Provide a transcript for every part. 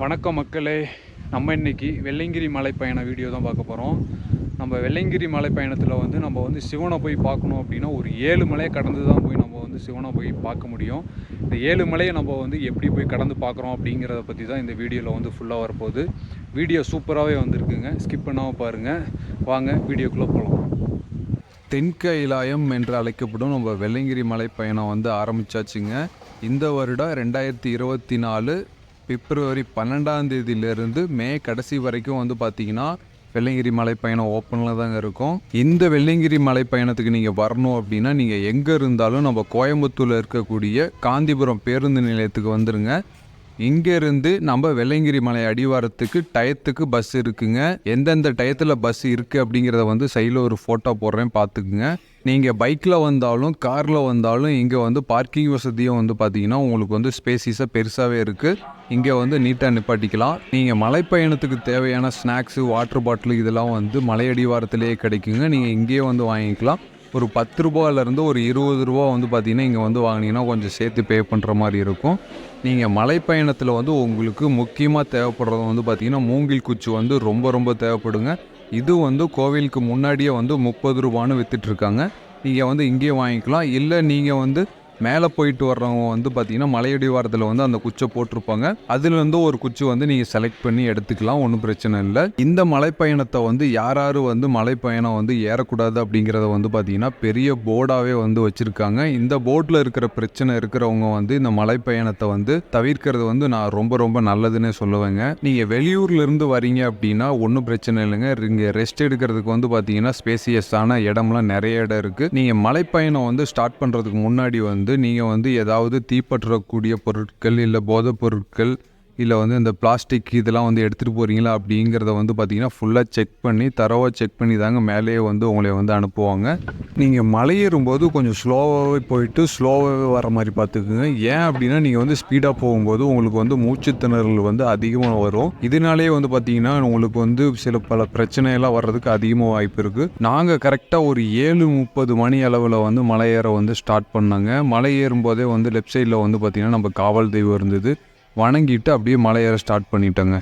வணக்கம் மக்களே. நம்ம இன்றைக்கி வெள்ளையங்கிரி மலை பயண வீடியோ தான் பார்க்க போகிறோம். நம்ம வெள்ளையங்கிரி மலை பயணத்தில் நம்ம சிவனை போய் பார்க்கணும் அப்படின்னா ஒரு 7 மலையை கடந்து தான் போய் நம்ம சிவனை போய் பார்க்க முடியும். இந்த 7 மலையை நம்ம எப்படி போய் கடந்து பார்க்குறோம் அப்படிங்கிறத பற்றி தான் இந்த வீடியோவில் ஃபுல்லாக வரப்போகுது. வீடியோ சூப்பராகவே வந்திருக்குங்க, ஸ்கிப் பண்ணாமல் பாருங்கள். வாங்க வீடியோக்குள்ளே போகலாம். தென்கைலாயம் என்று அழைக்கப்படும் நம்ம வெள்ளையங்கிரி மலை பயணம் ஆரம்பித்தாச்சுங்க. இந்த வருடம் 2024 பிப்ரவரி 12ஆம் தேதியிலிருந்து மே கடைசி வரைக்கும் பார்த்திங்கன்னா வெள்ளையங்கிரி மலை பயணம் ஓப்பனில் தாங்க இருக்கும். இந்த வெள்ளையங்கிரி மலை பயணத்துக்கு நீங்கள் வரணும் அப்படின்னா நீங்கள் எங்கே இருந்தாலும் நம்ம கோயம்புத்தூரில் இருக்கக்கூடிய காந்திபுரம் பேருந்து நிலையத்துக்கு வந்துடுங்க. இங்கேருந்து நம்ம வெள்ளையங்கிரி மலை அடிவாரத்துக்கு டயத்துக்கு பஸ் இருக்குங்க. எந்தெந்த டயத்தில் பஸ் இருக்குது அப்படிங்கிறத சைடில் ஒரு ஃபோட்டோ போடுறேன், பார்த்துக்குங்க. நீங்கள் பைக்கில் வந்தாலும் காரில் வந்தாலும் இங்கே பார்க்கிங் வசதியும் பார்த்தீங்கன்னா உங்களுக்கு ஸ்பேசிஸாக பெருசாகவே இருக்குது. இங்கே நீட்டாக நிப்பாட்டிக்கலாம். நீங்கள் மலைப்பயணத்துக்கு தேவையான ஸ்நாக்ஸு, வாட்டர் பாட்டில் இதெல்லாம் மலையடிவாரத்திலேயே கிடைக்குங்க. நீங்கள் இங்கேயே வாங்கிக்கலாம். ஒரு 10 ரூபாயிலேருந்து ஒரு 20 ரூபா பார்த்தீங்கன்னா இங்கே வாங்கினீங்கன்னா கொஞ்சம் சேர்த்து பே பண்ணுற மாதிரி இருக்கும். நீங்கள் மலைப்பயணத்தில் உங்களுக்கு முக்கியமாக தேவைப்படுறது பார்த்தீங்கன்னா மூங்கில் குச்சி ரொம்ப ரொம்ப தேவைப்படுங்க. இது கோவிலுக்கு முன்னாடியே 30 ரூபான்னு விற்றுட்ருக்காங்க. நீங்கள் இங்கேயே வாங்கிக்கலாம். இல்லை நீங்கள் மேலே போயிட்டு வர்றவங்க பார்த்தீங்கன்னா மலையடிவாரத்தில் அந்த குச்சை போட்டிருப்பாங்க. அதுலேருந்து ஒரு குச்சி நீங்கள் செலக்ட் பண்ணி எடுத்துக்கலாம், ஒன்றும் பிரச்சனை இல்லை. இந்த மலைப்பயணத்தை யார் மலைப்பயணம் ஏறக்கூடாது அப்படிங்கிறத பார்த்தீங்கன்னா பெரிய போர்டாகவே வச்சுருக்காங்க. இந்த போர்டில் இருக்கிற பிரச்சனை இருக்கிறவங்க இந்த மலைப்பயணத்தை தவிர்க்கிறது நான் ரொம்ப ரொம்ப நல்லதுன்னே சொல்லுவேங்க. நீங்கள் வெளியூர்லேருந்து வரீங்க அப்படின்னா ஒன்றும் பிரச்சனை இல்லைங்க. இங்கே ரெஸ்ட் எடுக்கிறதுக்கு பார்த்தீங்கன்னா ஸ்பேசியஸான இடம்லாம் நிறைய இடம் இருக்குது. நீங்கள் மலைப்பயணம் ஸ்டார்ட் பண்ணுறதுக்கு முன்னாடி நீங்கள் ஏதாவது தீப்பற்றக்கூடிய பொருட்கள் இல்லை போதைப் பொருட்கள் இல்லை இந்த பிளாஸ்டிக் இதெல்லாம் எடுத்துகிட்டு போகிறீங்களா அப்படிங்கிறத பார்த்தீங்கன்னா ஃபுல்லாக தரவாக செக் பண்ணி தாங்க மேலேயே உங்களை அனுப்புவாங்க. நீங்கள் மலையேறும்போது கொஞ்சம் ஸ்லோவாகவே போயிட்டு ஸ்லோவாகவே வர மாதிரி பார்த்துக்குங்க. ஏன் அப்படின்னா நீங்கள் ஸ்பீடாக போகும்போது உங்களுக்கு மூச்சு திணறல் அதிகமாக வரும். இதனாலேயே பார்த்தீங்கன்னா உங்களுக்கு பல பிரச்சனையெல்லாம் வர்றதுக்கு அதிகமாக வாய்ப்பு இருக்குது. நாங்கள் கரெக்டாக ஒரு 7:30 மணி அளவில் மலையேற ஸ்டார்ட் பண்ணாங்க. மலை ஏறும்போதே லெஃப்ட் சைடில் பார்த்தீங்கன்னா நம்ம காவல் தெய்வம் இருந்தது. வணங்கிட்டு அப்படியே மலை ஏற ஸ்டார்ட் பண்ணிட்டோங்க.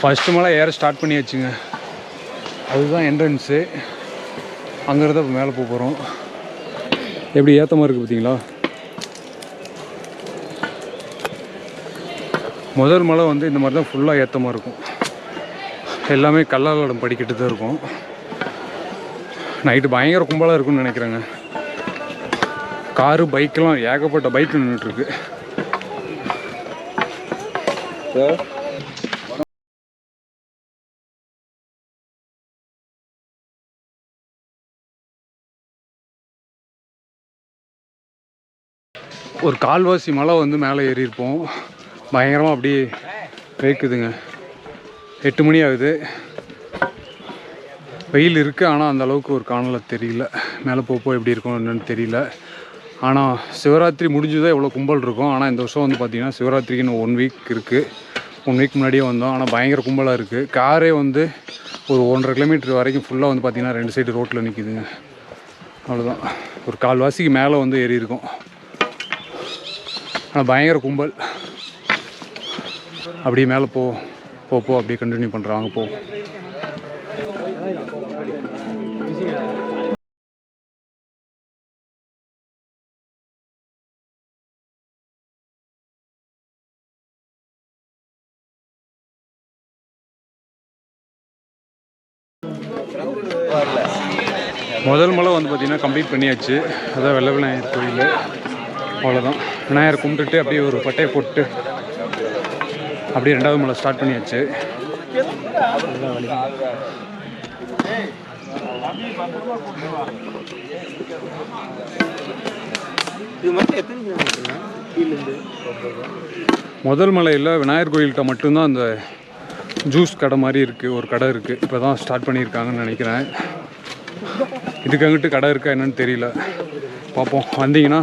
ஃபஸ்ட்டு மலை ஏற ஸ்டார்ட் பண்ணியாச்சுங்க. அதுதான் என்ட்ரன்ஸு. அங்கேருந்து இப்போ மேலே போகிறோம். எப்படி ஏற்றமாக இருக்குது பார்த்தீங்களா? முதல் மலை இந்த மாதிரி தான் ஃபுல்லாக ஏற்றமாக இருக்கும். எல்லாமே கல்லாலம் படிக்கிட்டு தான் இருக்கும். நைட்டு பயங்கர கும்பலாக இருக்குன்னு நினைக்கிறேங்க. காரு பைக்கெல்லாம் ஏகப்பட்ட பைக் நின்றுட்டுருக்கு. ஒரு கால்வாசி மலை மேலே ஏறியிருப்போம். பயங்கரமாக அப்படியே வைக்குதுங்க. 8 மணி ஆகுது. வெயில் இருக்குது, ஆனால் அந்த அளவுக்கு ஒரு காணலை தெரியல. மேலே போப்போ எப்படி இருக்கும் என்னன்னு தெரியல. ஆனால் சிவராத்திரி முடிஞ்சுதான் இவ்வளோ கும்பல் இருக்கும். ஆனால் இந்த வருஷம் பார்த்திங்கன்னா சிவராத்திரிக்கு இன்னும் 1 வீக் இருக்குது. 1 வீக் முன்னாடியே வந்தோம். ஆனால் பயங்கர கும்பலாக இருக்குது. காரே ஒரு 1.5 கிலோமீட்டர் வரைக்கும் ஃபுல்லாக பார்த்திங்கன்னா 2 சைடு ரோட்டில் நிற்கிதுங்க. அவ்வளோதான். ஒரு கால்வாசிக்கு மேலே ஏறி இருக்கும். ஆனால் பயங்கர கும்பல். அப்படியே மேலே போ அப்படியே கண்டினியூ பண்ணுறாங்க. போ முதல் மலை பார்த்திங்கன்னா கம்ப்ளீட் பண்ணியாச்சு. அதான் வெள்ளை விநாயகர் கோயில். அவ்வளோதான். விநாயகர் கும்பிட்டுட்டு அப்படியே ஒரு பட்டையை போட்டு அப்படியே 2வது மலை ஸ்டார்ட் பண்ணியாச்சு. முதல் மலையில் விநாயகர் கோயில்கிட்ட மட்டும்தான் அந்த ஜூஸ் கடை மாதிரி இருக்குது. ஒரு கடை இருக்குது. இப்போ தான் ஸ்டார்ட் பண்ணியிருக்காங்கன்னு நினைக்கிறேன். இதுக்கு அங்கிட்டு கடை இருக்கா என்னன்னு தெரியல. பார்ப்போம். வந்தீங்கன்னா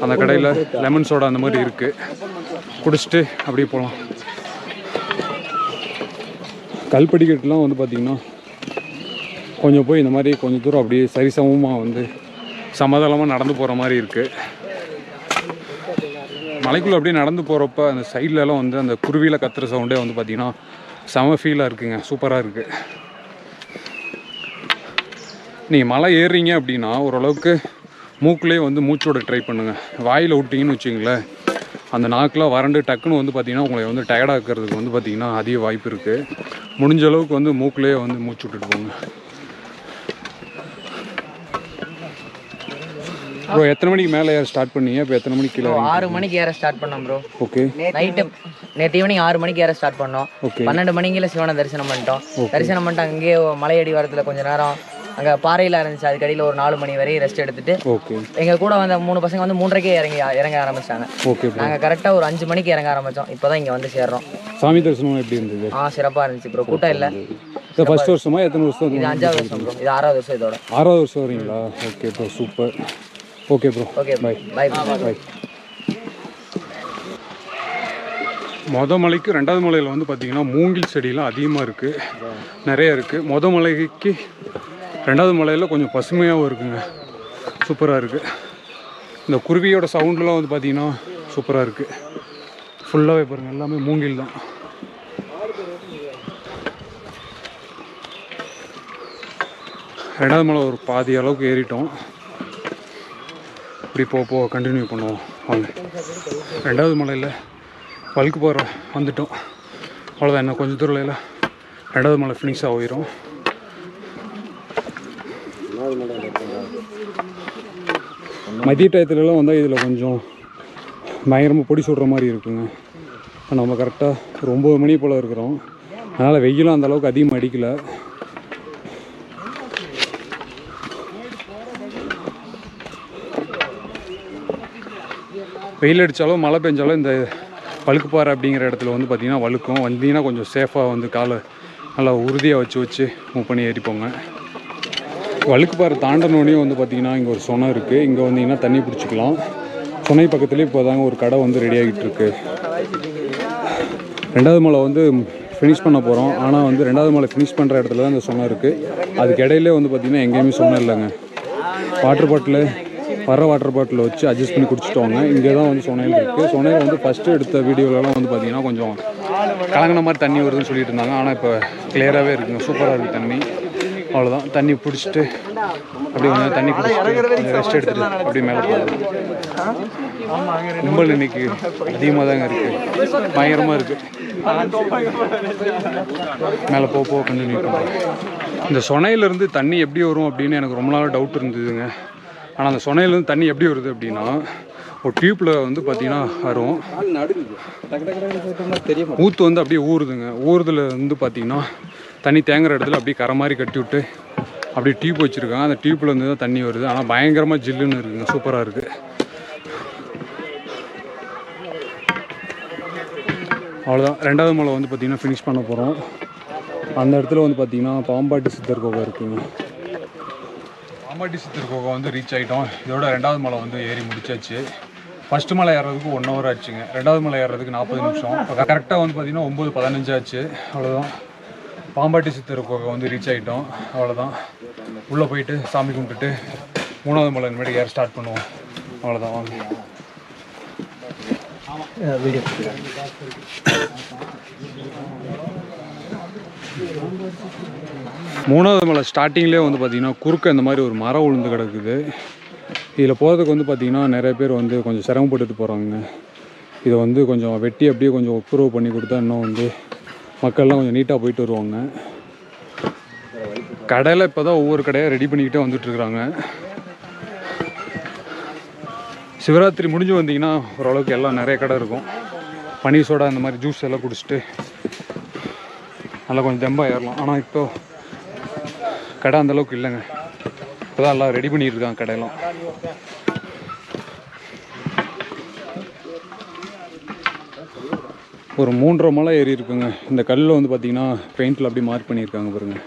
அந்த கடையில் லெமன் சோடா அந்த மாதிரி இருக்குது. குடிச்சிட்டு அப்படியே போகலாம். கல்படிக்கட்டுலாம் பார்த்திங்கன்னா கொஞ்சம் போய் இந்த மாதிரி கொஞ்சம் தூரம் அப்படியே சரிசமமாக சமதளமாக நடந்து போகிற மாதிரி இருக்குது. மலைக்குள்ளே அப்படியே நடந்து போகிறப்ப அந்த சைட்லலாம் வந்து அந்த குருவியில் கத்துற சவுண்டே வந்து பார்த்திங்கன்னா செம ஃபீலாக இருக்குங்க, சூப்பராக இருக்குது. நீங்கள் மலை ஏறுறீங்க அப்படின்னா ஓரளவுக்கு மூக்குலேயே வந்து மூச்சோட ட்ரை பண்ணுங்கள். வாயில் விட்டிங்கன்னு வச்சிங்களேன், அந்த நாக்கில் வறண்டு டக்குன்னு வந்து பார்த்திங்கன்னா உங்களை வந்து டயர்டாக்கிறதுக்கு வந்து பார்த்திங்கன்னா அதிக வாய்ப்பு இருக்குது. முடிஞ்ச அளவுக்கு வந்து மூக்குலேயே வந்து மூச்சு விட்டுட்டு போங்க. ப்ரோ எத்தனை மணிக்கு மேலே ஏற ஸ்டார்ட் பண்ணீங்க? இப்போ எத்தனை மணிக்கு கீழே? 6 மணிக்கு ஏற ஸ்டார்ட் பண்ணோம் ப்ரோ. ஓகே. நேற்று ஈவினிங் 6 மணிக்கு ஏற ஸ்டார்ட் பண்ணோம். 12 மணிக்குள்ள சிவனை தரிசனம் பண்ணிட்டோம். தரிசனம் பண்ணிட்டு அங்கேயே மலையடி வாரத்தில் கொஞ்சம் நேரம் அங்கே பாறையில் இருந்துச்சு, அதுக்கு அடியில் ஒரு 4 மணி வரையும் ரெஸ்ட் எடுத்துட்டு எங்கள் கூட வந்த 3 பசங்க வந்து 3:30க்கே இறங்க ஆரம்பிச்சிட்டாங்க. நாங்கள் கரெக்டாக ஒரு 5 மணிக்கு இறங்க ஆரம்பித்தோம். இப்போ தான் இங்கே வந்து சேர்றோம். சாமி தரிசனம் எப்படி இருந்தது? சிறப்பாக இருந்துச்சு ப்ரோ. கூட்டம் இல்லை. ஃபர்ஸ்ட் வருஷமா? எத்தனை வருஷம்? இது 5வது வருஷம் ப்ரோ. இது 6வது வருஷம். இதோட 6வது வருஷம் வரீங்களா? Okay bro, super. Okay bro, okay bye bye bye. மலைக்கு 2வது மலையில் வந்து பார்த்திங்கன்னா மூங்கில் செடியெலாம் அதிகமாக இருக்குது, நிறைய இருக்குது. மலைக்கு 2வது மலையில் கொஞ்சம் பசுமையாகவும் இருக்குங்க, சூப்பராக இருக்குது. இந்த குருவியோட சவுண்ட்லாம் வந்து பார்த்திங்கன்னா சூப்பராக இருக்குது. ஃபுல்லாகவே பாருங்கள், எல்லாமே மூங்கில் தான். ரெண்டாவது மலை ஒரு பாதி அளவுக்கு ஏறிட்டோம். இப்படி போக கண்டினியூ பண்ணுவோம் வாங்க. 2வது மலையில் பல்க்கு போகிற வந்துட்டோம். அவ்வளோதான், இன்னும் கொஞ்சம் தூரம் 2வது மலை ஃபினிஷ் ஆகிரும். மதிய டயத்துலலாம் வந்தால் இதில் கொஞ்சம் பயங்கரமாக பொடி சுடுற மாதிரி இருக்குங்க. நம்ம கரெக்டாக ஒரு 9 மணி போல் இருக்கிறோம். அதனால் வெயிலும் அந்தளவுக்கு அதிகமாக அடிக்கலை. வெயில் அடித்தாலும் மழை பெஞ்சாலும் இந்த பழுக்குப்பாறை அப்படிங்கிற இடத்துல வந்து பார்த்திங்கன்னா வழுக்கும். வந்தீங்கன்னா கொஞ்சம் சேஃபாக வந்து காலை நல்லா உறுதியாக வச்சு மூவ் பண்ணி ஏறிப்போங்க. வழுக்குப்பாறை தாண்டனோடனே வந்து பார்த்திங்கன்னா இங்கே ஒரு சொனை இருக்குது. இங்கே வந்தீங்கன்னா தண்ணி பிடிச்சிக்கலாம். சொனை பக்கத்துலேயே இப்போ தாங்க ஒரு கடை வந்து ரெடி ஆகிட்டு இருக்கு. 2வது மலை வந்து ஃபினிஷ் பண்ண போகிறோம். ஆனால் வந்து 2வது மலை ஃபினிஷ் பண்ணுற இடத்துல தான் இந்த சொனை இருக்குது. அதுக்கு இடையிலே வந்து பார்த்திங்கன்னா எங்கேயுமே சொனை இல்லைங்க. வாட்டர் பாட்டில் வச்சு அட்ஜஸ்ட் பண்ணி குடிச்சிட்டு வாங்க. இங்கே தான் வந்து சொனையில் இருக்குது. சொனையில் வந்து ஃபஸ்ட்டு எடுத்த வீடியோலலாம் வந்து பார்த்திங்கன்னா கொஞ்சம் கலங்கின மாதிரி தண்ணி வருதுன்னு சொல்லிட்டு இருந்தாங்க. ஆனால் இப்போ கிளியராகவே இருக்குங்க, சூப்பராக இருக்குது தண்ணி. அவ்வளோதான், தண்ணி பிடிச்சிட்டு அப்படியே கொஞ்சம் தண்ணி குடிச்சிட்டு ரெஸ்ட் எடுத்துகிட்டு அப்படியே மேலே போகலாம். கும்பல் இன்னைக்கு அதிகமாக தாங்க இருக்குது, பயங்கரமாக இருக்குது. மேலே போக கண்டினியூ பண்ணுறோம். இந்த சொனையிலேருந்து தண்ணி எப்படி வரும் அப்படின்னு எனக்கு ரொம்ப நாள் டவுட் இருந்ததுங்க. ஆனால் அந்த சொனையிலேருந்து தண்ணி எப்படி வருது அப்படின்னா ஒரு டியூப்பில் வந்து பார்த்திங்கன்னா வரும். ஊற்று வந்து அப்படியே ஊறுதுங்க. ஊறுதில் வந்து பார்த்திங்கன்னா தண்ணி தேங்குற இடத்துல அப்படியே கரை மாதிரி கட்டி விட்டு அப்படியே டியூப் வச்சுருக்காங்க. அந்த டியூப்பில் இருந்து தான் தண்ணி வருது. ஆனால் பயங்கரமாக ஜில்லுன்னு இருக்குங்க, சூப்பராக இருக்குது. அவ்வளோதான், 2வது மலை வந்து பார்த்திங்கன்னா ஃபினிஷ் பண்ண போகிறோம். அந்த இடத்துல வந்து பார்த்திங்கன்னா பாம்பாட்டி சித்தர் கோகை இருக்குங்க. பாம்பாட்டி சித்தர் கோகை வந்து ரீச் ஆகிட்டோம். இதோட 2வது மலை வந்து ஏறி முடிச்சாச்சு. ஃபஸ்ட்டு மலை ஏறுறதுக்கு 1 ஹவர் ஆச்சுங்க. 2வது மலை ஏறுறதுக்கு 40 நிமிஷம். இப்போ கரெக்டாக வந்து பார்த்திங்கன்னா 9:15 ஆச்சு. அவ்வளோதான், பாம்பாட்டி சித்தர் கோகை வந்து ரீச் ஆகிட்டோம். அவ்வளோதான், உள்ளே போயிட்டு சாமி கும்பிட்டுட்டு 3வது மலை இனிமேட்டு ஏற ஸ்டார்ட் பண்ணுவோம். அவ்வளோதான், வாங்க வீடியோ. 3வது மலை ஸ்டார்டிங்லேயே வந்து பார்த்திங்கன்னா குறுக்க இந்த மாதிரி ஒரு மரம் விழுந்து கிடக்குது. இதில் போகிறதுக்கு வந்து பார்த்திங்கன்னா நிறைய பேர் வந்து கொஞ்சம் சிரமப்பட்டுட்டு போகிறாங்க. இதை வந்து கொஞ்சம் வெட்டி அப்படியே கொஞ்சம் ஒப்புரவு பண்ணி கொடுத்தா இன்னும் வந்து மக்கள்லாம் கொஞ்சம் நீட்டாக போயிட்டு வருவாங்க. கடையில் இப்போ தான் ஒவ்வொரு கடையாக ரெடி பண்ணிக்கிட்டே வந்துட்டுருக்குறாங்க. சிவராத்திரி முடிஞ்சு வந்தீங்கன்னா ஓரளவுக்கு எல்லாம் நிறைய கடை இருக்கும். பனீர் சோடா இந்த மாதிரி ஜூஸ் எல்லாம் குடிச்சிட்டு நல்லா கொஞ்சம் தெம்பாக ஏறலாம். ஆனால் இப்போ கடை அந்தளவுக்கு இல்லைங்க. இப்போ தான் எல்லாம் ரெடி பண்ணியிருக்காங்க கடையெல்லாம். ஒரு 3.5 மலை ஏறி இருக்குங்க. இந்த கல்லில் வந்து பார்த்திங்கன்னா பெயிண்டில் அப்படி மார்க் பண்ணியிருக்காங்க பாருங்கள்.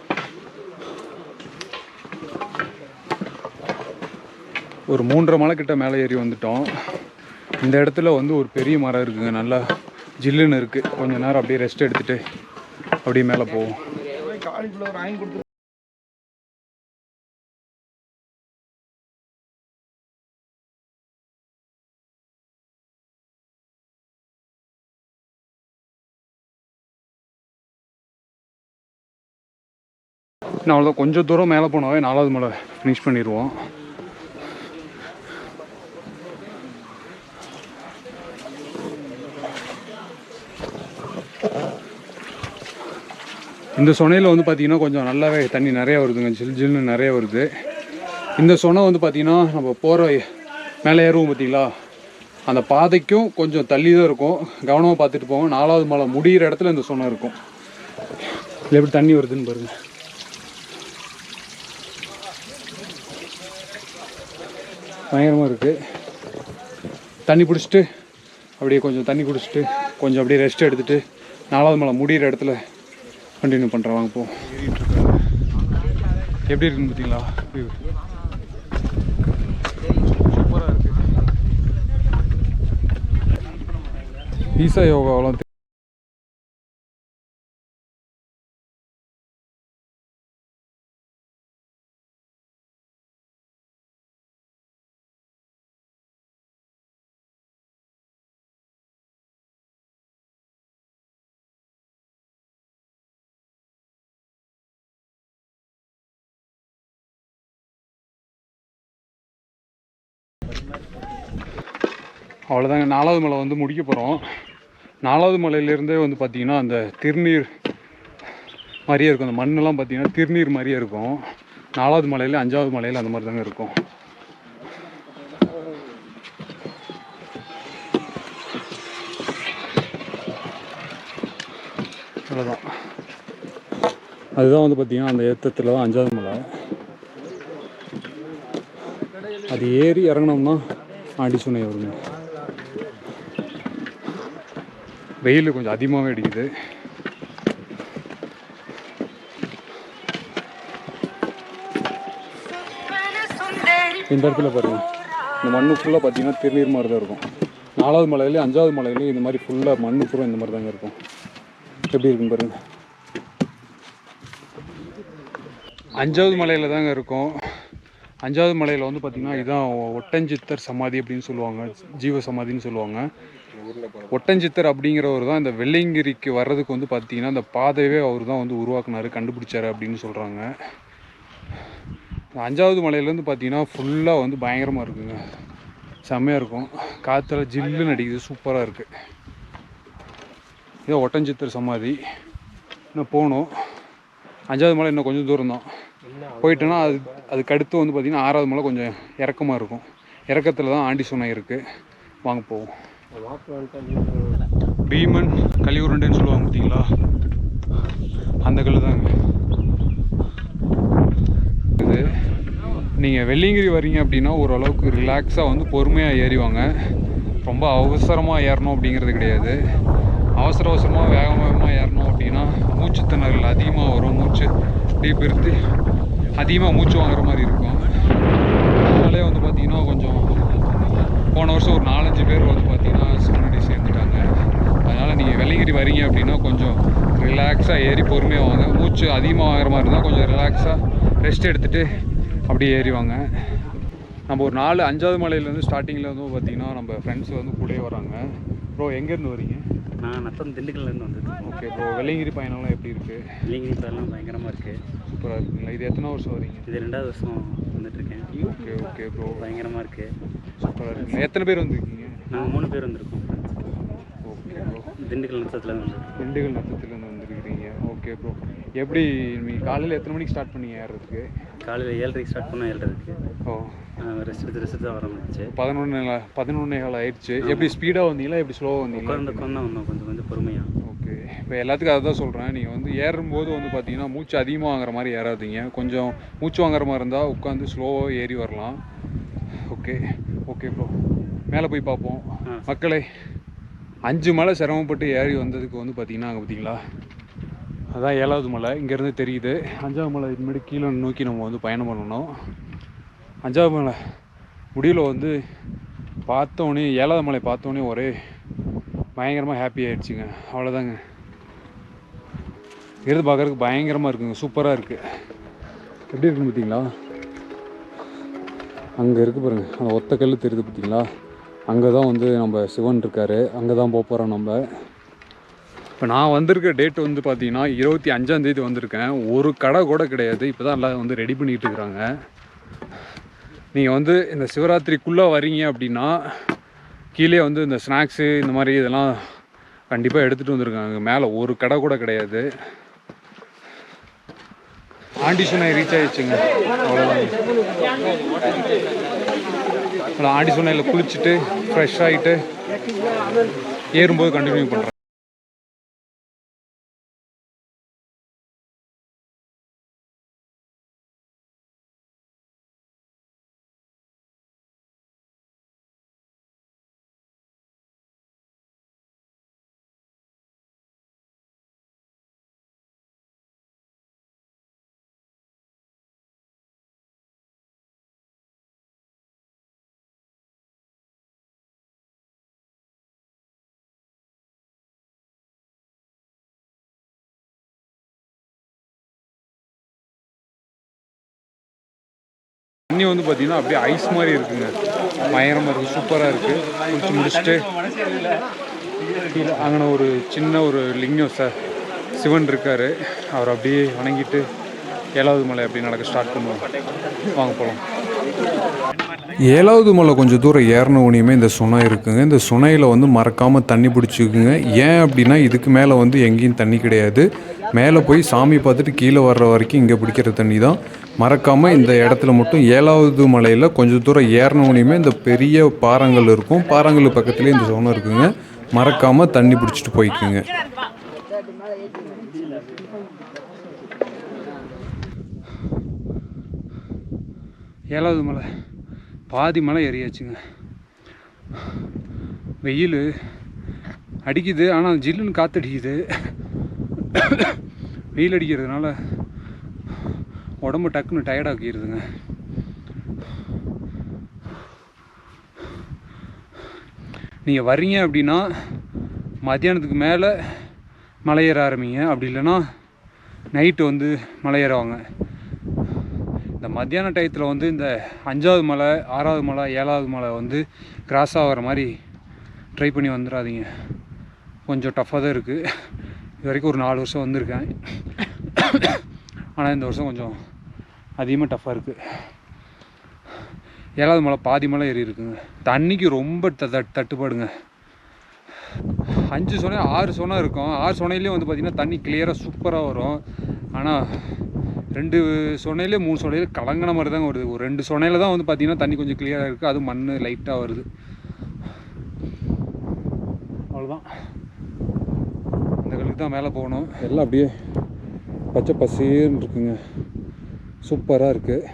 ஒரு 3.5 மலை கிட்ட மேலே ஏறி வந்துட்டோம். இந்த இடத்துல வந்து ஒரு பெரிய மரம் இருக்குங்க, நல்லா ஜில்லுன்னு இருக்குது. கொஞ்சம் நேரம் அப்படியே ரெஸ்ட் எடுத்துகிட்டு அப்படியே மேலே போவோம். இன்னும் அவ்வளோதான், கொஞ்சம் தூரம் மேலே போனாவே 4வது மலை ஃபினிஷ் பண்ணிடுவோம். இந்த சொனையில் வந்து பார்த்திங்கன்னா கொஞ்சம் நல்லாவே தண்ணி நிறையா வருதுங்க, ஜில்னு நிறைய வருது. இந்த சொனை வந்து பார்த்திங்கன்னா நம்ம போகிற மேலே ஏறுவோம் பார்த்திங்களா, அந்த பாதைக்கும் கொஞ்சம் தள்ளி தான் இருக்கும். கவனமாக பார்த்துட்டு போவோம். 4வது மலை முடிகிற இடத்துல இந்த சொனை இருக்கும். இல்லை எப்படி தண்ணி வருதுன்னு பாருங்கள். பயங்கரமாக இருக்குது. தண்ணி பிடிச்சிட்டு அப்படியே கொஞ்சம் தண்ணி குடிச்சிட்டு கொஞ்சம் அப்படியே ரெஸ்ட் எடுத்துகிட்டு 4வது மலை முடிகிற இடத்துல கண்டினியூ பண்ணுறேன். வாங்க போ. ஏறிட்டுருக்காங்க. எப்படி இருக்குன்னு பார்த்தீங்களா? சூப்பராக இருக்குது. ஈசா யோகாவெல்லாம் அவ்வளோதாங்க. 4வது மலை வந்து முடிக்க போகிறோம். 4வது மலையிலேருந்தே வந்து பார்த்திங்கன்னா அந்த திருநீர் மாதிரியே இருக்கும். அந்த மண்ணெல்லாம் பார்த்திங்கன்னா திருநீர் மாதிரியே இருக்கும். 4வது மலையில் 5வது மலையில் அந்த மாதிரி தாங்க இருக்கும். அவ்வளோதான். அதுதான் வந்து பார்த்திங்கன்னா அந்த ஏற்றத்தில் தான் 5வது மலை. அது ஏறி இறங்கினோம்னா ஆண்டிசுனை வருங்க. வெயில் கொஞ்சம் அதிகமாகவே அடிக்குது. இந்த இடத்துல பாருங்கள், இந்த மண்ணு ஃபுல்லாக பார்த்தீங்கன்னா திருநீர் மாதிரி தான் இருக்கும். 4வது மலையிலேயும் 5வது மலையிலையும் இந்த மாதிரி ஃபுல்லாக மண்ணு பூரா இந்த மாதிரி தாங்க இருக்கும். எப்படி இருக்குன்னு பாருங்கள். 5வது மலையில் தாங்க இருக்கும். 5வது மலையில் வந்து பார்த்திங்கன்னா இதுதான் ஒட்டஞ்சித்தர் சமாதி அப்படின்னு சொல்லுவாங்க, ஜீவ சமாதின்னு சொல்லுவாங்க. ஒட்டஞ்சித்தர் அப்படிங்கிறவர் தான் இந்த வெள்ளையங்கிரிக்கு வர்றதுக்கு வந்து பார்த்திங்கன்னா இந்த பாதையவே அவர் தான் வந்து உருவாக்குனார், கண்டுபிடிச்சார் அப்படின்னு சொல்கிறாங்க. 5வது மலையிலேருந்து பார்த்திங்கன்னா ஃபுல்லாக வந்து பயங்கரமாக இருக்குங்க, செம்மையாக இருக்கும். காற்றுல ஜில்லுன்னு அடிக்குது, சூப்பராக இருக்குது. இதான் ஒட்டஞ்சித்தர் சமாதி. இன்னும் போகணும். 5வது மலை இன்னும் கொஞ்சம் தூரம் தான். போயிட்டோன்னா அதுக்கு அடுத்து வந்து பார்த்திங்கன்னா 6வது மலை கொஞ்சம் இறக்கமாக இருக்கும். இறக்கத்தில் தான் ஆண்டிசுனை இருக்குது. வாங்க போவோம். பீமன் கலியுருண்டைன்னு சொல்லுவாங்க பார்த்தீங்களா, அந்த கல் தாங்க இது. நீங்கள் வெள்ளியங்கிரி வரீங்க அப்படின்னா ஓரளவுக்கு ரிலாக்ஸாக வந்து பொறுமையாக ஏறிவாங்க. ரொம்ப அவசரமாக ஏறணும் அப்படிங்கிறது கிடையாது. அவசரமாக வேகமாக ஏறணும் அப்படின்னா மூச்சு திணறல் அதிகமாக வரும். மூச்சு டீப் எடுத்து அதிகமாக மூச்சு வாங்குற மாதிரி இருக்கும். அதனாலே வந்து பார்த்திங்கன்னா கொஞ்சம் போன வருஷம் ஒரு 4-5 பேர் வந்து பார்த்திங்கன்னா சிவனடி சேர்ந்துட்டாங்க. அதனால் நீங்கள் வெள்ளியங்கிரி வரீங்க அப்படின்னா கொஞ்சம் ரிலாக்ஸாக ஏறி பொறுமையாக வாங்க. மூச்சு அதிகமாக வாங்குற மாதிரி இருந்தால் கொஞ்சம் ரிலாக்ஸாக ரெஸ்ட் எடுத்துகிட்டு அப்படியே ஏறிவாங்க. நம்ம ஒரு 5வது மலையிலேருந்து ஸ்டார்டிங்கில் வந்து பார்த்திங்கன்னா நம்ம ஃப்ரெண்ட்ஸ் வந்து கூடயே வராங்க. ப்ரோ எங்கேருந்து வரீங்க? நான் நத்தம் திண்டுக்கல்லேருந்து வந்துருக்கேன். ஓகே ப்ரோ, வெள்ளியங்கிரி பயணம்லாம் எப்படி இருக்குது? வெள்ளியங்கிரி பயணம் பயங்கரமாக இருக்குது. சூப்பராக இருக்குங்களா? இது எத்தனை வருஷம் வரீங்க? இது 2வது வருஷம் வந்துட்டுருக்கேன். ஓகே ஓகே ப்ரோ, பயங்கரமாக இருக்குது. சூப்பராக இருக்குங்களா? எத்தனை பேர் வந்திருக்கீங்க? நாங்கள் 3 பேர் வந்திருக்கோம். ஓகே ப்ரோ, திண்டுக்கல் நத்தத்துலேருந்து வந்துருக்கோம். திண்டுக்கல் நத்தத்துலேருந்து வந்துருக்கிறீங்க. ஓகே ப்ரோ, எப்படி நீங்கள் காலையில் எத்தனை மணிக்கு ஸ்டார்ட் பண்ணீங்க ஏறுறதுக்கு? காலையில் 7:30 ஸ்டார்ட் பண்ணால் 7:30. ஓ, ரெஸ்ட் தான் வர முடிச்சு. 11:15 ஆயிடுச்சு. எப்படி ஸ்பீடாக வந்தீங்களா, எப்படி ஸ்லோவாக வந்தீங்களா? உட்காந்து வந்தோம் கொஞ்சம் பொறுமையாக. ஓகே, இப்போ எல்லாத்துக்கும் அதை தான் சொல்கிறேன். நீங்கள் வந்து ஏறும்போது வந்து பார்த்தீங்கன்னா மூச்சு அதிகமாக வாங்குற மாதிரி ஏறாதீங்க. கொஞ்சம் மூச்சு வாங்குற மாதிரி இருந்தால் உட்காந்து ஸ்லோவாக ஏறி வரலாம். ஓகே ஓகே ப்ரோ, மேலே போய் பார்ப்போம். மக்களே, 5 மலை சிரமப்பட்டு ஏறி வந்ததுக்கு வந்து பார்த்திங்கன்னா அங்கே பார்த்தீங்களா அதான் 7வது மலை இங்கேருந்து தெரியுது. 5வது மலை இதுமாரி கீழே நோக்கி நம்ம வந்து பயணம் பண்ணணும். 5வது மலை முடிவில் வந்து பார்த்தோன்னே 7வது மலை பார்த்தோன்னே ஒரே பயங்கரமாக ஹாப்பி ஆகிடுச்சிங்க. அவ்வளோதாங்க. இருந்து பார்க்குறதுக்கு பயங்கரமாக இருக்குங்க, சூப்பராக இருக்குது. எப்படி இருக்குன்னு பார்த்தீங்களா? அங்கே இருக்குது பாருங்கள், அந்த ஒத்த கல் தெரியுது பார்த்தீங்களா? அங்கே தான் வந்து நம்ம சிவன் இருக்கார். அங்கே தான் போக போகிறோம் நம்ம. இப்போ நான் வந்திருக்க டேட் வந்து பார்த்தீங்கன்னா 25ஆம் தேதி வந்திருக்கேன். ஒரு கடை கூட கிடையாது. இப்போ தான் எல்லாம் வந்து ரெடி பண்ணிகிட்டு இருக்கிறாங்க. நீங்கள் வந்து இந்த சிவராத்திரிக்குள்ளே வரீங்க அப்படின்னா கீழே வந்து இந்த ஸ்நாக்ஸு இந்த மாதிரி இதெல்லாம் கண்டிப்பாக எடுத்துகிட்டு வந்திருக்காங்க. மேலே ஒரு கடை கூட கிடையாது. ஆண்டி சொன்ன ரீச் ஆகிடுச்சுங்க. அவ்வளோதான். ஆண்டி சொன்னையில் குளிச்சுட்டு ஃப்ரெஷ் ஆகிட்டு ஏறும்போது கண்டினியூ பண்ணுறேன். தண்ணி வந்து பார்த்தீங்கன்னா அப்படியே ஐஸ் மாதிரி இருக்குங்க. பயங்கரமாக இருக்குது, சூப்பராக இருக்குது. குளிச்சு முடிச்சுட்டு அங்கே ஒரு சின்ன ஒரு லிங்கம் சிவன் இருக்கார். அவர் அப்படியே வணங்கிட்டு 7வது மலை அப்படி நடக்க ஸ்டார்ட் பண்ணுவோம். வாங்க போகலாம். 7வது மலை கொஞ்சம் தூரம் ஏறின உடனேயுமே இந்த சுனை இருக்குங்க. இந்த சுனையில் வந்து மறக்காமல் தண்ணி பிடிச்சிக்குங்க. ஏன் அப்படின்னா இதுக்கு மேலே வந்து எங்கேயும் தண்ணி கிடையாது. மேலே போய் சாமி பார்த்துட்டு கீழே வர்ற வரைக்கும் இங்கே பிடிக்கிற தண்ணி தான். மறக்காமல் இந்த இடத்துல மட்டும் 7வது மலையில் கொஞ்சம் தூரம் ஏறின உடனேயுமே இந்த பெரிய பாறங்கள் இருக்கும். பாறங்கள் பக்கத்துலேயே இந்த சுனை இருக்குங்க. மறக்காமல் தண்ணி பிடிச்சிட்டு போய்க்குங்க. 7வது மலை பாதி மலை ஏறியாச்சுங்க. வெயில் அடிக்குது, ஆனால் ஜில்லுன்னு காற்றடிக்குது. வெயில் அடிக்கிறதுனால உடம்பு டக்குன்னு டயர்டாக்கிடுதுங்க. நீங்கள் வர்றீங்க அப்படின்னா மத்தியானத்துக்கு மேலே மலை ஏற ஆரம்பிங்க. அப்படி இல்லைன்னா நைட்டு வந்து மலை ஏறுவாங்க. இந்த மத்தியான டயத்தில் வந்து இந்த 5வது மலை, 6வது மலை, 7வது மலை வந்து கிராஸ் ஆகிற மாதிரி ட்ரை பண்ணி வந்துடாதீங்க. கொஞ்சம் டஃப்பாக தான் இருக்குது. இது வரைக்கும் ஒரு 4 வருஷம் வந்திருக்கேன். ஆனால் இந்த வருஷம் கொஞ்சம் அதிகமாக டஃப்பாக இருக்குது. 7வது மலை பாதி மலை ஏறி இருக்குங்க. தண்ணிக்கு ரொம்ப தட்டுப்பாடுங்க. 5 சுனை 6 சுனை இருக்கும். 6 சுனையிலேயும் வந்து பார்த்திங்கன்னா தண்ணி கிளியராக சூப்பராக வரும். ஆனால் 2 சுனையிலே 3 சுனையிலே கலங்கின மாதிரி தாங்க வருது. ஒரு 2 சுனையில் தான் வந்து பார்த்திங்கன்னா தண்ணி கொஞ்சம் கிளியராக இருக்குது. அது மண் லைட்டாக வருது. அவ்வளோதான். இந்த கல்லுக்கு தான் மேலே போகணும். எல்லாம் அப்படியே பச்சை பசேன்னு இருக்குங்க. சூப்பராக இருக்குது.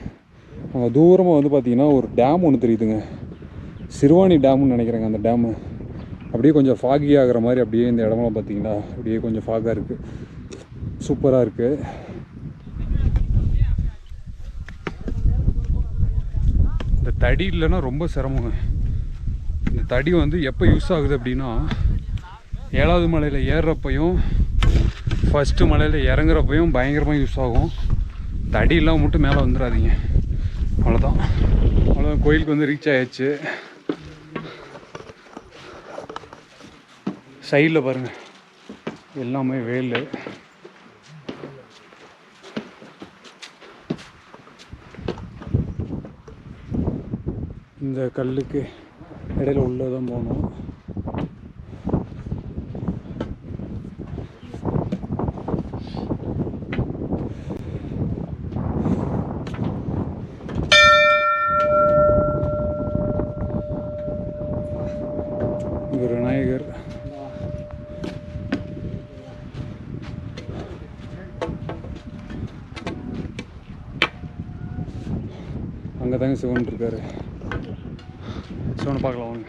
அங்கே தூரமாக வந்து பார்த்திங்கன்னா ஒரு டேம் ஒன்று தெரியுதுங்க. சிறுவாணி டேம்னு நினைக்கிறேங்க. அந்த டேமு அப்படியே கொஞ்சம் ஃபாகி ஆகிற மாதிரி அப்படியே இந்த இடமெல்லாம் பார்த்திங்கன்னா அப்படியே கொஞ்சம் ஃபாகாக இருக்குது. சூப்பராக இருக்குது. இந்த தடி இல்லைன்னா ரொம்ப சிரமங்க. இந்த தடி வந்து எப்போ யூஸ் ஆகுது அப்படின்னா 7வது மலையில் ஏறுறப்பையும் ஃபஸ்ட்டு மலையில் இறங்குறப்பையும் பயங்கரமாக யூஸ் ஆகும். தடி இல்லாமல் மட்டும் மேலே வந்துடாதீங்க. அவ்வளோதான். அவ்வளோதான். கோயிலுக்கு வந்து ரீச் ஆகிடுச்சு. சைடில் பாருங்கள் எல்லாமே வேல். இந்த கல்லுக்கு இடையில உள்ளே தான் போகணும். இங்கே விநாயகர். அங்கே தாங்க சிவன் இருக்காரு. சிவனை பார்க்கலாம் வாங்க.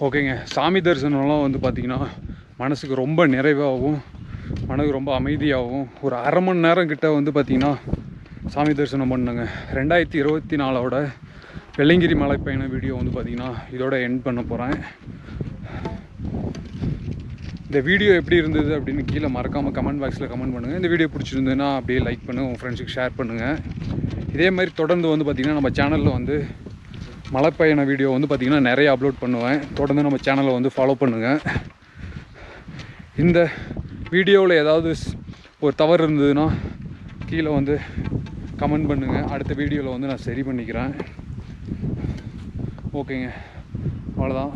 ஓகேங்க, சாமி தரிசனம்லாம் வந்து பார்த்திங்கன்னா மனசுக்கு ரொம்ப நிறைவாகவும் மனதுக்கு ரொம்ப அமைதியாகவும் ஒரு அரை மணி நேரம் கிட்ட வந்து பார்த்திங்கன்னா சாமி தரிசனம் பண்ணுங்க. 2024 வெள்ளையங்கிரி மலை பயண வீடியோ வந்து பார்த்திங்கன்னா இதோட எண்ட் பண்ண போகிறேன். இந்த வீடியோ எப்படி இருந்தது அப்படின்னு கீழே மறக்காமல் கமெண்ட் பாக்ஸில் கமெண்ட் பண்ணுங்கள். இந்த வீடியோ பிடிச்சிருந்ததுன்னா அப்படியே லைக் பண்ணுங்கள், உங்கள் ஃப்ரெண்ட்ஸுக்கு ஷேர் பண்ணுங்கள். இதே மாதிரி தொடர்ந்து வந்து பார்த்திங்கன்னா நம்ம சேனலில் வந்து மலைப்பயண வீடியோ வந்து பார்த்திங்கன்னா நிறைய அப்லோட் பண்ணுவேன். தொடர்ந்து நம்ம சேனலை வந்து ஃபாலோ பண்ணுங்கள். இந்த வீடியோவில் ஏதாவது ஒரு தவறு இருந்ததுன்னா கீழே வந்து கமெண்ட் பண்ணுங்கள். அடுத்த வீடியோவில் வந்து நான் சரி பண்ணிக்கிறேன். ஓகேங்க, அவ்வளோதான்.